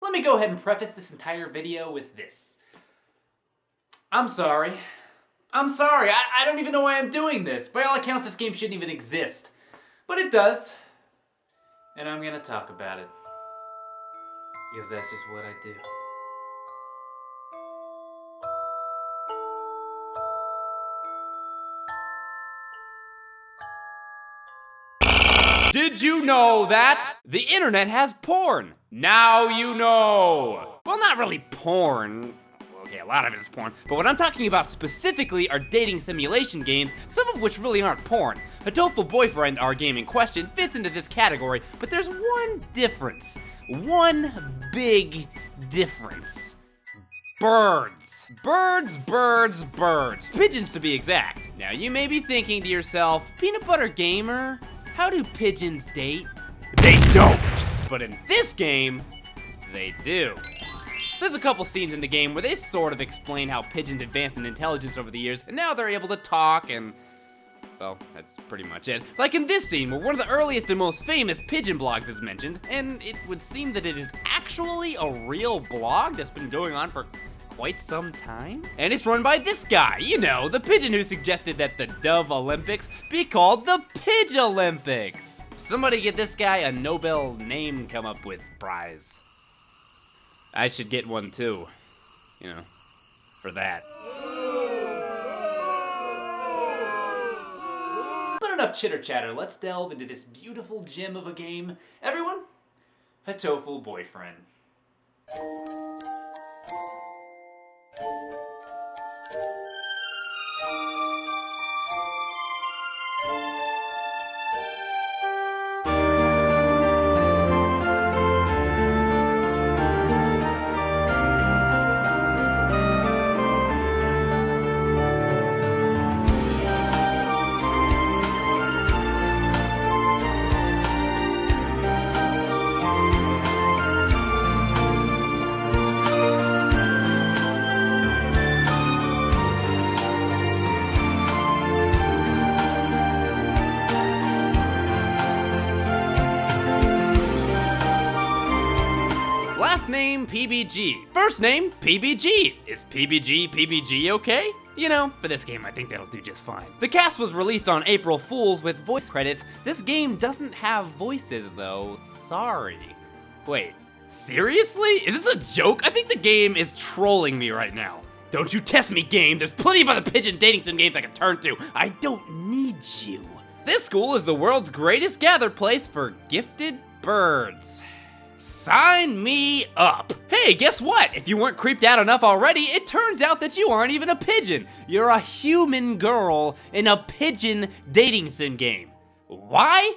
Let me go ahead and preface this entire video with this. I'm sorry. I don't even know why I'm doing this. By all accounts, this game shouldn't even exist. But it does. And I'm gonna talk about it. Because that's just what I do. Did you know that the internet has porn? Now you know. Well, not really porn. Okay, a lot of it is porn, but what I'm talking about specifically are dating simulation games, some of which really aren't porn. Hatoful BoyFriend, our game in question, fits into this category, but there's one difference. One big difference. Birds. Birds. Pigeons to be exact. Now you may be thinking to yourself, Peanut Butter Gamer, how do pigeons date? They don't! But in this game, they do. There's a couple scenes in the game where they sort of explain how pigeons advanced in intelligence over the years, and now they're able to talk and, well, that's pretty much it. Like in this scene where one of the earliest and most famous pigeon blogs is mentioned, and it would seem that it is actually a real blog that's been going on for quite some time. And it's run by this guy, you know, the pigeon who suggested that the Dove Olympics be called the Pidge Olympics. Somebody get this guy a Nobel name come up with prize. I should get one too, you know, for that. But enough chitter chatter, let's delve into this beautiful gem of a game. Everyone, Hatoful BoyFriend. Last name, PBG. First name, PBG. Is PBG okay? You know, for this game, I think that'll do just fine. The cast was released on April Fools with voice credits. This game doesn't have voices, though. Sorry. Wait, seriously? Is this a joke? I think the game is trolling me right now. Don't you test me, game. There's plenty of other pigeon dating sim games I can turn to. I don't need you. This school is the world's greatest gather place for gifted birds. Sign me up. Hey, guess what? If you weren't creeped out enough already, it turns out that you aren't even a pigeon. You're a human girl in a pigeon dating sim game. Why?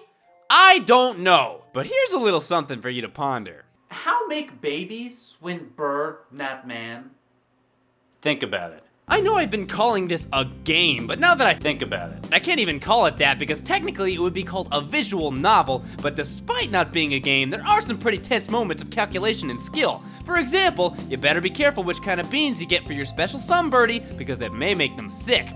I don't know. But here's a little something for you to ponder. How make babies when bird, not man? Think about it. I know I've been calling this a game, but now that I think about it, I can't even call it that because technically it would be called a visual novel, but despite not being a game, there are some pretty tense moments of calculation and skill. For example, you better be careful which kind of beans you get for your special sunbirdie because it may make them sick.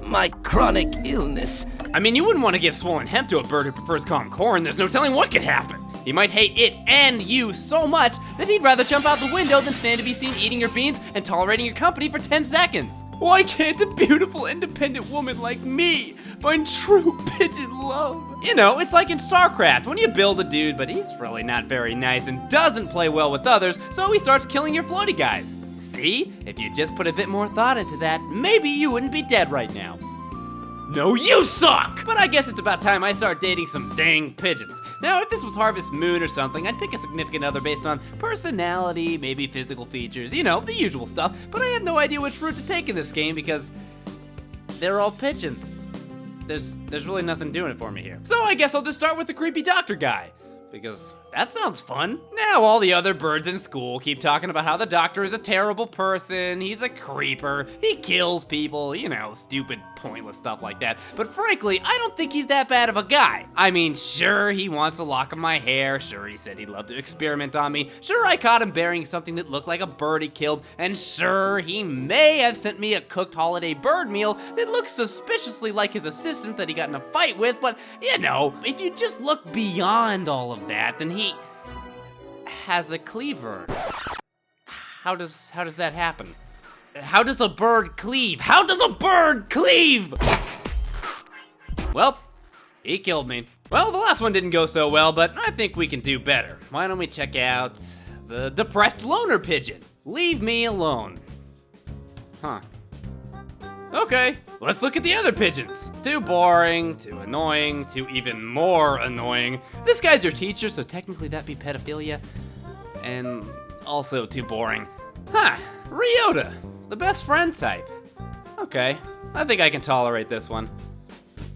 My chronic illness. I mean, you wouldn't want to give swollen hemp to a bird who prefers calm corn. There's no telling what could happen. He might hate it and you so much that he'd rather jump out the window than stand to be seen eating your beans and tolerating your company for 10 seconds. Why can't a beautiful, independent woman like me find true pigeon love? You know, it's like in StarCraft, when you build a dude, but he's really not very nice and doesn't play well with others, so he starts killing your floaty guys. See? If you just put a bit more thought into that, maybe you wouldn't be dead right now. No, you suck! But I guess it's about time I start dating some dang pigeons. Now, if this was Harvest Moon or something, I'd pick a significant other based on personality, maybe physical features, you know, the usual stuff. But I have no idea which route to take in this game because they're all pigeons. There's really nothing doing it for me here. So I guess I'll just start with the creepy doctor guy. Because that sounds fun. Now all the other birds in school keep talking about how the doctor is a terrible person, he's a creeper, he kills people, you know, stupid, pointless stuff like that. But frankly, I don't think he's that bad of a guy. I mean, sure, he wants a lock of my hair, sure, he said he'd love to experiment on me, sure, I caught him burying something that looked like a bird he killed, and sure, he may have sent me a cooked holiday bird meal that looks suspiciously like his assistant that he got in a fight with, but, you know, if you just look beyond all of that, then he... has a cleaver. How does that happen? How does a bird cleave? How does a bird cleave? Well, he killed me. Well, the last one didn't go so well, but I think we can do better. Why don't we check out the depressed loner pigeon? Leave me alone. Huh. Okay, let's look at the other pigeons. Too boring, too annoying, too even more annoying. This guy's your teacher, so technically that'd be pedophilia. And also too boring. Huh, Ryota, the best friend type. Okay, I think I can tolerate this one.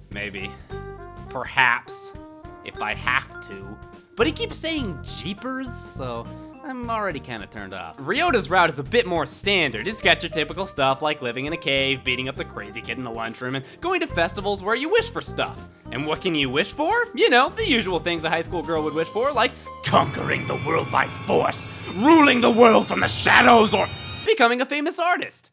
Maybe. Perhaps. If I have to. But he keeps saying jeepers, so I'm already kind of turned off. Ryota's route is a bit more standard. It's got your typical stuff like living in a cave, beating up the crazy kid in the lunchroom, and going to festivals where you wish for stuff. And what can you wish for? You know, the usual things a high school girl would wish for, like conquering the world by force, ruling the world from the shadows, or becoming a famous artist.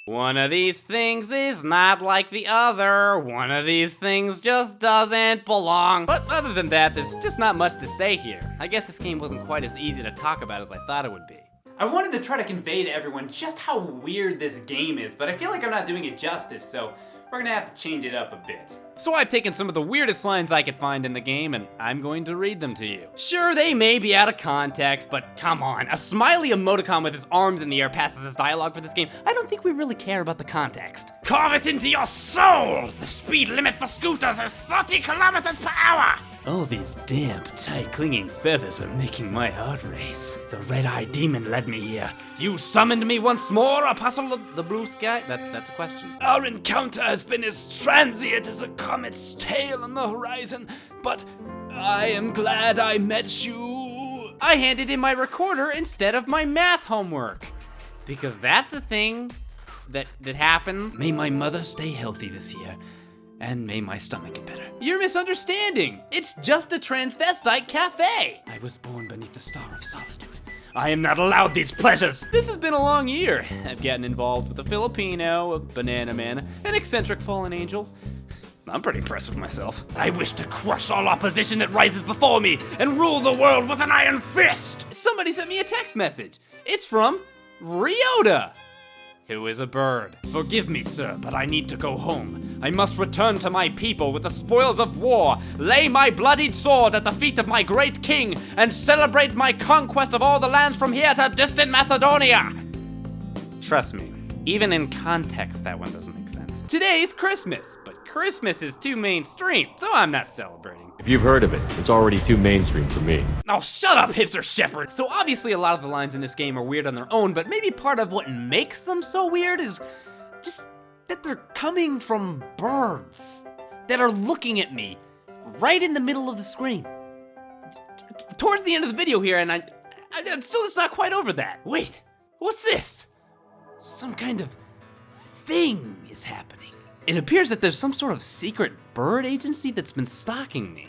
One of these things is not like the other. One of these things just doesn't belong. But other than that, there's just not much to say here. I guess this game wasn't quite as easy to talk about as I thought it would be. I wanted to try to convey to everyone just how weird this game is, but I feel like I'm not doing it justice, so we're gonna have to change it up a bit. So I've taken some of the weirdest lines I could find in the game, and I'm going to read them to you. Sure, they may be out of context, but come on. A smiley emoticon with his arms in the air passes as dialogue for this game. I don't think we really care about the context. Carve it into your soul! The speed limit for scooters is 30 kilometers per hour! All these damp, tight, clinging feathers are making my heart race. The red-eyed demon led me here. You summoned me once more, apostle of the blue sky? That's a question. Our encounter has been as transient as a comet's tail on the horizon, but I am glad I met you. I handed in my recorder instead of my math homework. Because that's the thing that happens. May my mother stay healthy this year. And may my stomach get better. You're misunderstanding. It's just a transvestite cafe. I was born beneath the star of solitude. I am not allowed these pleasures. This has been a long year. I've gotten involved with a Filipino, a banana man, an eccentric fallen angel. I'm pretty impressed with myself. I wish to crush all opposition that rises before me and rule the world with an iron fist. Somebody sent me a text message. It's from Ryota, who is a bird. Forgive me, sir, but I need to go home. I must return to my people with the spoils of war, lay my bloodied sword at the feet of my great king, and celebrate my conquest of all the lands from here to distant Macedonia. Trust me, even in context, that one doesn't make sense. Today's Christmas, but Christmas is too mainstream, so I'm not celebrating. If you've heard of it, it's already too mainstream for me. Oh, shut up, hipster shepherd. So obviously a lot of the lines in this game are weird on their own, but maybe part of what makes them so weird is just that they're coming from birds that are looking at me right in the middle of the screen. Towards the end of the video here, and I'm still just not quite over that. Wait, what's this? Some kind of thing is happening. It appears that there's some sort of secret bird agency that's been stalking me.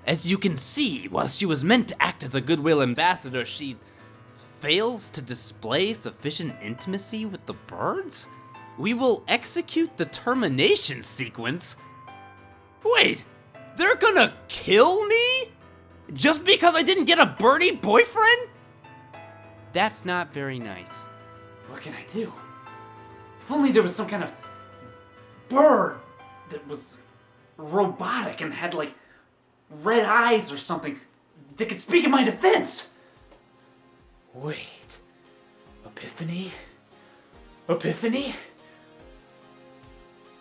As you can see, while she was meant to act as a goodwill ambassador, she fails to display sufficient intimacy with the birds? We will execute the termination sequence? Wait, they're gonna kill me? Just because I didn't get a birdie boyfriend? That's not very nice. What can I do? If only there was some kind of bird that was robotic and had like red eyes or something that could speak in my defense. Wait, Epiphany? Epiphany?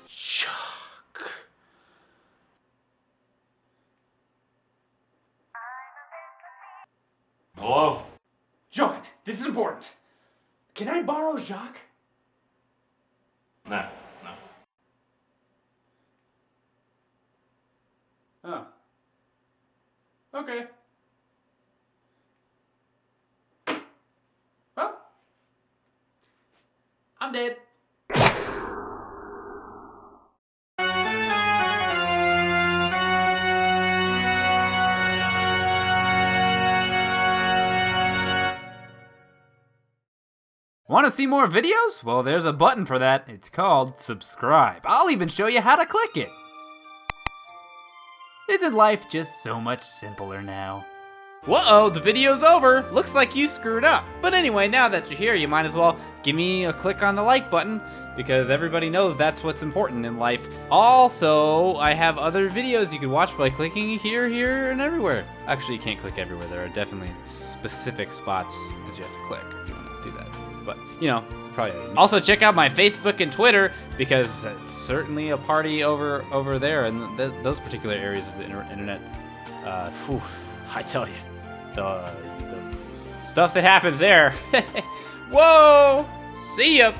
Shock. Hello? John, this is important. Can I borrow Jacques? No. Oh. Okay. Well, I'm dead. Want to see more videos? Well, there's a button for that. It's called subscribe. I'll even show you how to click it. Isn't life just so much simpler now? Whoa, the video's over. Looks like you screwed up. But anyway, now that you're here, you might as well give me a click on the like button, because everybody knows that's what's important in life. Also, I have other videos you can watch by clicking here, here, and everywhere. Actually, you can't click everywhere. There are definitely specific spots that you have to click if you want to do that. But, you know, probably. Also, check out my Facebook and Twitter, because it's certainly a party over there in those particular areas of the internet. Whew, I tell you, the stuff that happens there. Whoa! See ya!